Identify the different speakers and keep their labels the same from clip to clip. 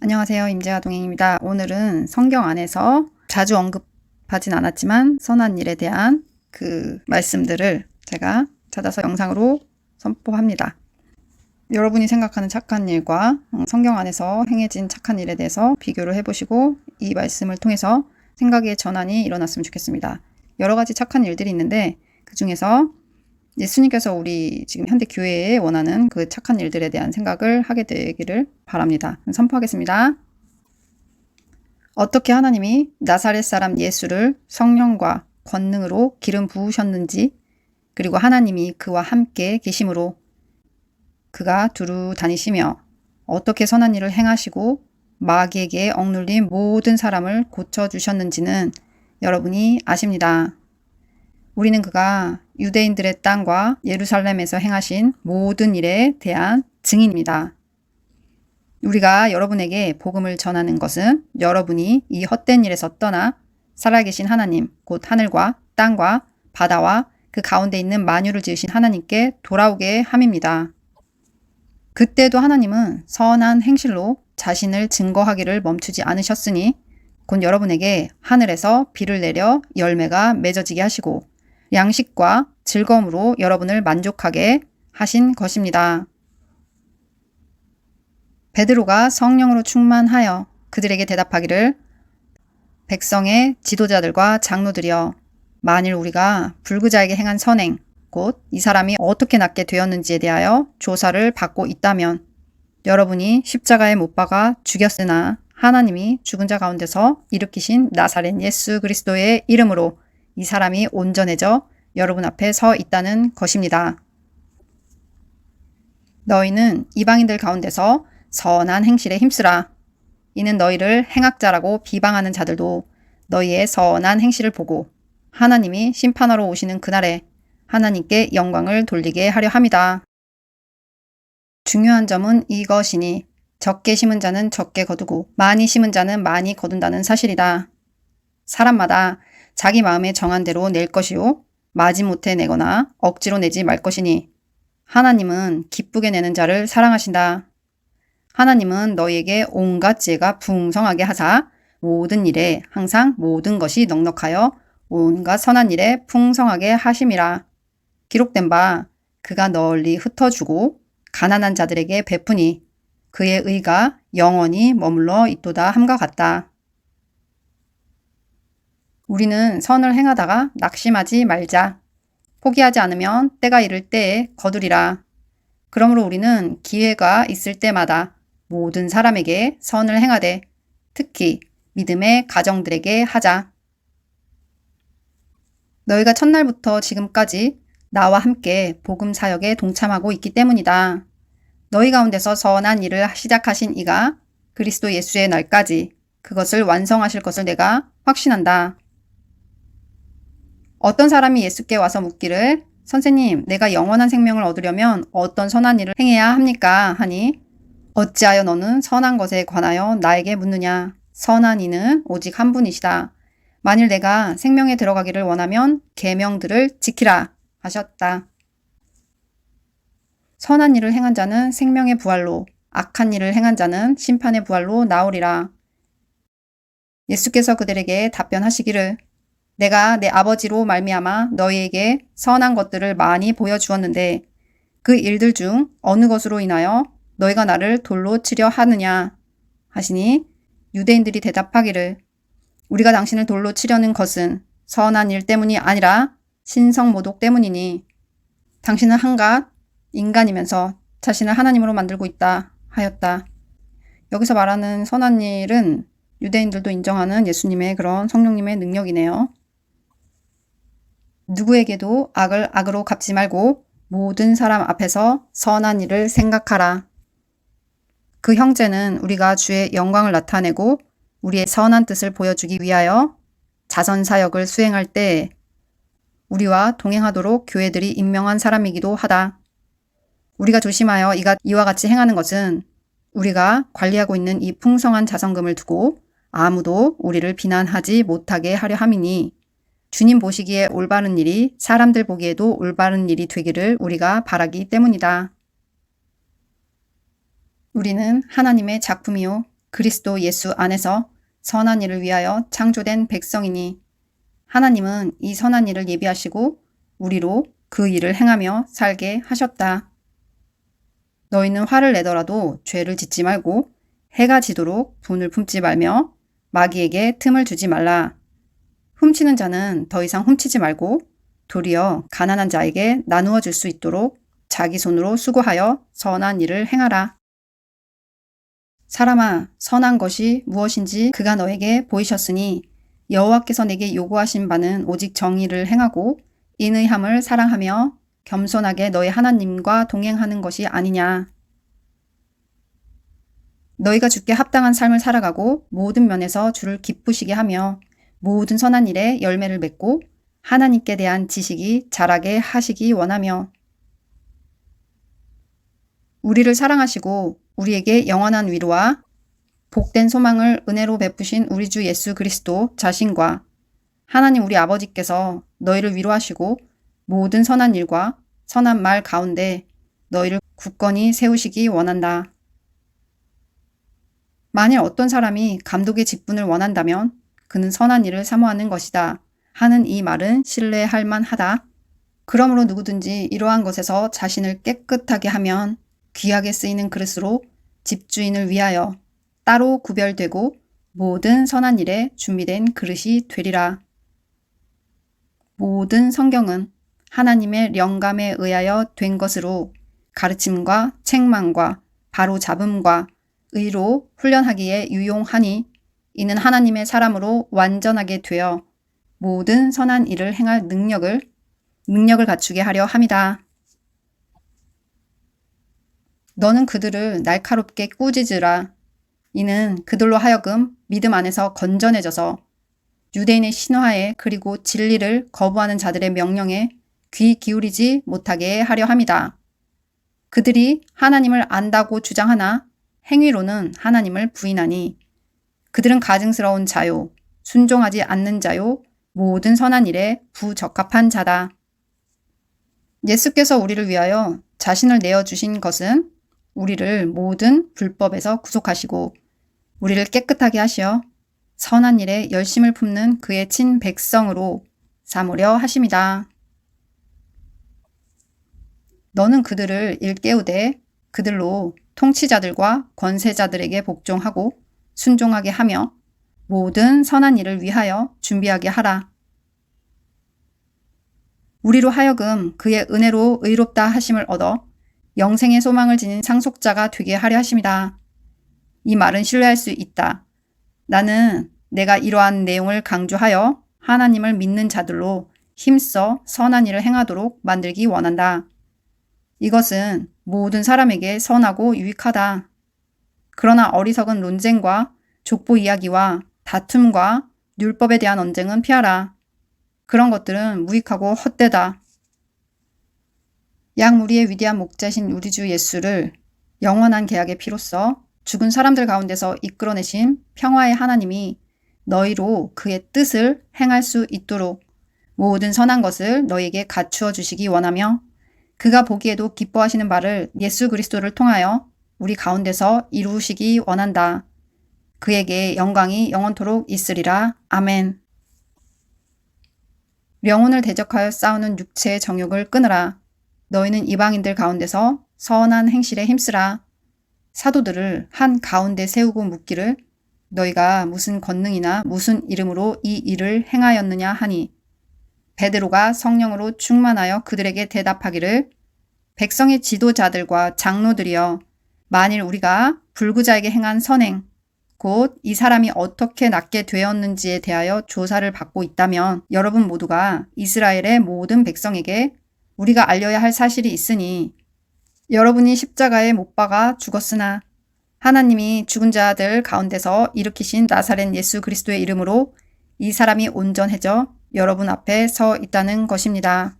Speaker 1: 안녕하세요. 임재화 동행입니다. 오늘은 성경 안에서 자주 언급하진 않았지만 선한 일에 대한 그 말씀들을 제가 찾아서 영상으로 선포합니다. 여러분이 생각하는 착한 일과 성경 안에서 행해진 착한 일에 대해서 비교를 해보시고 이 말씀을 통해서 생각의 전환이 일어났으면 좋겠습니다. 여러 가지 착한 일들이 있는데 그 중에서 예수님께서 우리 지금 현대 교회에 원하는 그 착한 일들에 대한 생각을 하게 되기를 바랍니다. 선포하겠습니다. 어떻게 하나님이 나사렛 사람 예수를 성령과 권능으로 기름 부으셨는지, 그리고 하나님이 그와 함께 계심으로 그가 두루 다니시며 어떻게 선한 일을 행하시고 마귀에게 억눌린 모든 사람을 고쳐주셨는지는 여러분이 아십니다. 우리는 그가 유대인들의 땅과 예루살렘에서 행하신 모든 일에 대한 증인입니다. 우리가 여러분에게 복음을 전하는 것은 여러분이 이 헛된 일에서 떠나 살아계신 하나님, 곧 하늘과 땅과 바다와 그 가운데 있는 만유를 지으신 하나님께 돌아오게 함입니다. 그때도 하나님은 선한 행실로 자신을 증거하기를 멈추지 않으셨으니 곧 여러분에게 하늘에서 비를 내려 열매가 맺어지게 하시고 양식과 즐거움으로 여러분을 만족하게 하신 것입니다. 베드로가 성령으로 충만하여 그들에게 대답하기를 백성의 지도자들과 장로들이여 만일 우리가 불구자에게 행한 선행 곧 이 사람이 어떻게 낫게 되었는지에 대하여 조사를 받고 있다면 여러분이 십자가에 못 박아 죽였으나 하나님이 죽은 자 가운데서 일으키신 나사렛 예수 그리스도의 이름으로 이 사람이 온전해져 여러분 앞에 서 있다는 것입니다. 너희는 이방인들 가운데서 선한 행실에 힘쓰라. 이는 너희를 행악자라고 비방하는 자들도 너희의 선한 행실을 보고 하나님이 심판하러 오시는 그날에 하나님께 영광을 돌리게 하려 함이다. 중요한 점은 이것이니 적게 심은 자는 적게 거두고 많이 심은 자는 많이 거둔다는 사실이다. 사람마다 자기 마음에 정한 대로 낼 것이요 마지못해 내거나 억지로 내지 말 것이니 하나님은 기쁘게 내는 자를 사랑하신다. 하나님은 너희에게 온갖 지혜가 풍성하게 하사 모든 일에 항상 모든 것이 넉넉하여 온갖 선한 일에 풍성하게 하심이라. 기록된 바 그가 널리 흩어주고 가난한 자들에게 베푸니 그의 의가 영원히 머물러 있도다 함과 같다. 우리는 선을 행하다가 낙심하지 말자. 포기하지 않으면 때가 이를 때에 거두리라. 그러므로 우리는 기회가 있을 때마다 모든 사람에게 선을 행하되 특히 믿음의 가정들에게 하자. 너희가 첫날부터 지금까지 나와 함께 복음 사역에 동참하고 있기 때문이다. 너희 가운데서 선한 일을 시작하신 이가 그리스도 예수의 날까지 그것을 완성하실 것을 내가 확신한다. 어떤 사람이 예수께 와서 묻기를 선생님, 내가 영원한 생명을 얻으려면 어떤 선한 일을 행해야 합니까? 하니 어찌하여 너는 선한 것에 관하여 나에게 묻느냐? 선한 이는 오직 한 분이시다. 만일 내가 생명에 들어가기를 원하면 계명들을 지키라 하셨다. 선한 일을 행한 자는 생명의 부활로, 악한 일을 행한 자는 심판의 부활로 나오리라. 예수께서 그들에게 답변하시기를 내가 내 아버지로 말미암아 너희에게 선한 것들을 많이 보여주었는데 그 일들 중 어느 것으로 인하여 너희가 나를 돌로 치려 하느냐 하시니 유대인들이 대답하기를 우리가 당신을 돌로 치려는 것은 선한 일 때문이 아니라 신성모독 때문이니 당신은 한갓 인간이면서 자신을 하나님으로 만들고 있다 하였다. 여기서 말하는 선한 일은 유대인들도 인정하는 예수님의 그런 성령님의 능력이네요. 누구에게도 악을 악으로 갚지 말고 모든 사람 앞에서 선한 일을 생각하라. 그 형제는 우리가 주의 영광을 나타내고 우리의 선한 뜻을 보여주기 위하여 자선사역을 수행할 때 우리와 동행하도록 교회들이 임명한 사람이기도 하다. 우리가 조심하여 이와 같이 행하는 것은 우리가 관리하고 있는 이 풍성한 자선금을 두고 아무도 우리를 비난하지 못하게 하려 함이니 주님 보시기에 올바른 일이 사람들 보기에도 올바른 일이 되기를 우리가 바라기 때문이다. 우리는 하나님의 작품이요 그리스도 예수 안에서 선한 일을 위하여 창조된 백성이니 하나님은 이 선한 일을 예비하시고 우리로 그 일을 행하며 살게 하셨다. 너희는 화를 내더라도 죄를 짓지 말고 해가 지도록 분을 품지 말며 마귀에게 틈을 주지 말라. 훔치는 자는 더 이상 훔치지 말고 도리어 가난한 자에게 나누어 줄 수 있도록 자기 손으로 수고하여 선한 일을 행하라. 사람아, 선한 것이 무엇인지 그가 너에게 보이셨으니 여호와께서 내게 요구하신 바는 오직 정의를 행하고 인의함을 사랑하며 겸손하게 너희 하나님과 동행하는 것이 아니냐. 너희가 주께 합당한 삶을 살아가고 모든 면에서 주를 기쁘시게 하며 모든 선한 일에 열매를 맺고 하나님께 대한 지식이 자라게 하시기 원하며 우리를 사랑하시고 우리에게 영원한 위로와 복된 소망을 은혜로 베푸신 우리 주 예수 그리스도 자신과 하나님 우리 아버지께서 너희를 위로하시고 모든 선한 일과 선한 말 가운데 너희를 굳건히 세우시기 원한다. 만일 어떤 사람이 감독의 직분을 원한다면 그는 선한 일을 사모하는 것이다 하는 이 말은 신뢰할 만하다. 그러므로 누구든지 이러한 것에서 자신을 깨끗하게 하면 귀하게 쓰이는 그릇으로 집주인을 위하여 따로 구별되고 모든 선한 일에 준비된 그릇이 되리라. 모든 성경은 하나님의 영감에 의하여 된 것으로 가르침과 책망과 바로잡음과 의로 훈련하기에 유용하니 이는 하나님의 사람으로 완전하게 되어 모든 선한 일을 행할 능력을 갖추게 하려 함이다. 너는 그들을 날카롭게 꾸짖으라. 이는 그들로 하여금 믿음 안에서 건전해져서 유대인의 신화에 그리고 진리를 거부하는 자들의 명령에 귀 기울이지 못하게 하려 함이다. 그들이 하나님을 안다고 주장하나 행위로는 하나님을 부인하니 그들은 가증스러운 자요, 순종하지 않는 자요, 모든 선한 일에 부적합한 자다. 예수께서 우리를 위하여 자신을 내어주신 것은 우리를 모든 불법에서 구속하시고 우리를 깨끗하게 하시어 선한 일에 열심을 품는 그의 친 백성으로 삼으려 하심이다. 너는 그들을 일깨우되 그들로 통치자들과 권세자들에게 복종하고 순종하게 하며 모든 선한 일을 위하여 준비하게 하라. 우리로 하여금 그의 은혜로 의롭다 하심을 얻어 영생의 소망을 지닌 상속자가 되게 하려 하심이다. 이 말은 신뢰할 수 있다. 나는 내가 이러한 내용을 강조하여 하나님을 믿는 자들로 힘써 선한 일을 행하도록 만들기 원한다. 이것은 모든 사람에게 선하고 유익하다. 그러나 어리석은 논쟁과 족보 이야기와 다툼과 율법에 대한 언쟁은 피하라. 그런 것들은 무익하고 헛되다. 양무리의 위대한 목자신 우리 주 예수를 영원한 계약의 피로써 죽은 사람들 가운데서 이끌어내신 평화의 하나님이 너희로 그의 뜻을 행할 수 있도록 모든 선한 것을 너희에게 갖추어 주시기 원하며 그가 보기에도 기뻐하시는 바를 예수 그리스도를 통하여 우리 가운데서 이루시기 원한다. 그에게 영광이 영원토록 있으리라. 아멘. 명운을 대적하여 싸우는 육체의 정욕을 끊으라. 너희는 이방인들 가운데서 선한 행실에 힘쓰라. 사도들을 한 가운데 세우고 묻기를 너희가 무슨 권능이나 무슨 이름으로 이 일을 행하였느냐 하니 베드로가 성령으로 충만하여 그들에게 대답하기를 백성의 지도자들과 장로들이여 만일 우리가 불구자에게 행한 선행 곧 이 사람이 어떻게 낫게 되었는지에 대하여 조사를 받고 있다면 여러분 모두가 이스라엘의 모든 백성에게 우리가 알려야 할 사실이 있으니 여러분이 십자가에 못 박아 죽었으나 하나님이 죽은 자들 가운데서 일으키신 나사렛 예수 그리스도의 이름으로 이 사람이 온전해져 여러분 앞에 서 있다는 것입니다.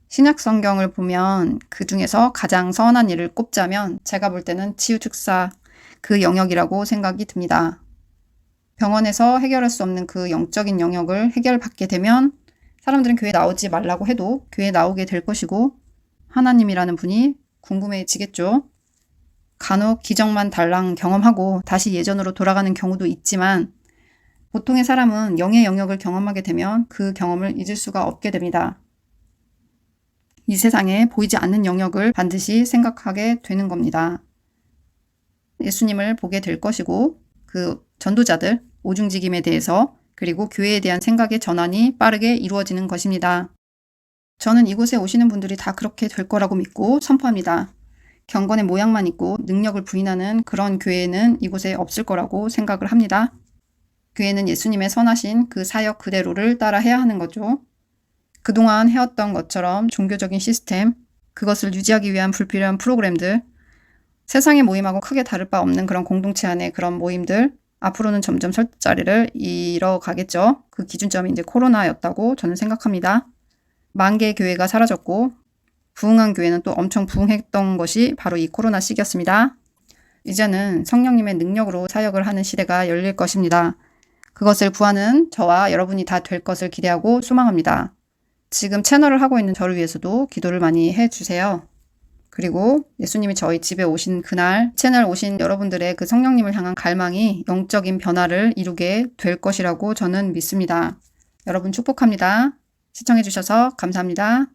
Speaker 1: 신약 성경을 보면 그 중에서 가장 선한 일을 꼽자면 제가 볼 때는 치유축사 그 영역이라고 생각이 듭니다. 병원에서 해결할 수 없는 그 영적인 영역을 해결받게 되면 사람들은 교회 나오지 말라고 해도 교회 나오게 될 것이고 하나님이라는 분이 궁금해지겠죠. 간혹 기적만 달랑 경험하고 다시 예전으로 돌아가는 경우도 있지만 보통의 사람은 영의 영역을 경험하게 되면 그 경험을 잊을 수가 없게 됩니다. 이 세상에 보이지 않는 영역을 반드시 생각하게 되는 겁니다. 예수님을 보게 될 것이고 그 전도자들, 오중직임에 대해서 그리고 교회에 대한 생각의 전환이 빠르게 이루어지는 것입니다. 저는 이곳에 오시는 분들이 다 그렇게 될 거라고 믿고 선포합니다. 경건의 모양만 있고 능력을 부인하는 그런 교회는 이곳에 없을 거라고 생각을 합니다. 교회는 예수님의 선하신 그 사역 그대로를 따라 해야 하는 거죠. 그동안 해왔던 것처럼 종교적인 시스템, 그것을 유지하기 위한 불필요한 프로그램들, 세상의 모임하고 크게 다를 바 없는 그런 공동체 안의 그런 모임들, 앞으로는 점점 설자리를 잃어가겠죠. 그 기준점이 이제 코로나였다고 저는 생각합니다. 만 개의 교회가 사라졌고 부흥한 교회는 또 엄청 부흥했던 것이 바로 이 코로나 시기였습니다. 이제는 성령님의 능력으로 사역을 하는 시대가 열릴 것입니다. 그것을 구하는 저와 여러분이 다 될 것을 기대하고 소망합니다. 지금 채널을 하고 있는 저를 위해서도 기도를 많이 해주세요. 그리고 예수님이 저희 집에 오신 그날 채널 오신 여러분들의 그 성령님을 향한 갈망이 영적인 변화를 이루게 될 것이라고 저는 믿습니다. 여러분 축복합니다. 시청해주셔서 감사합니다.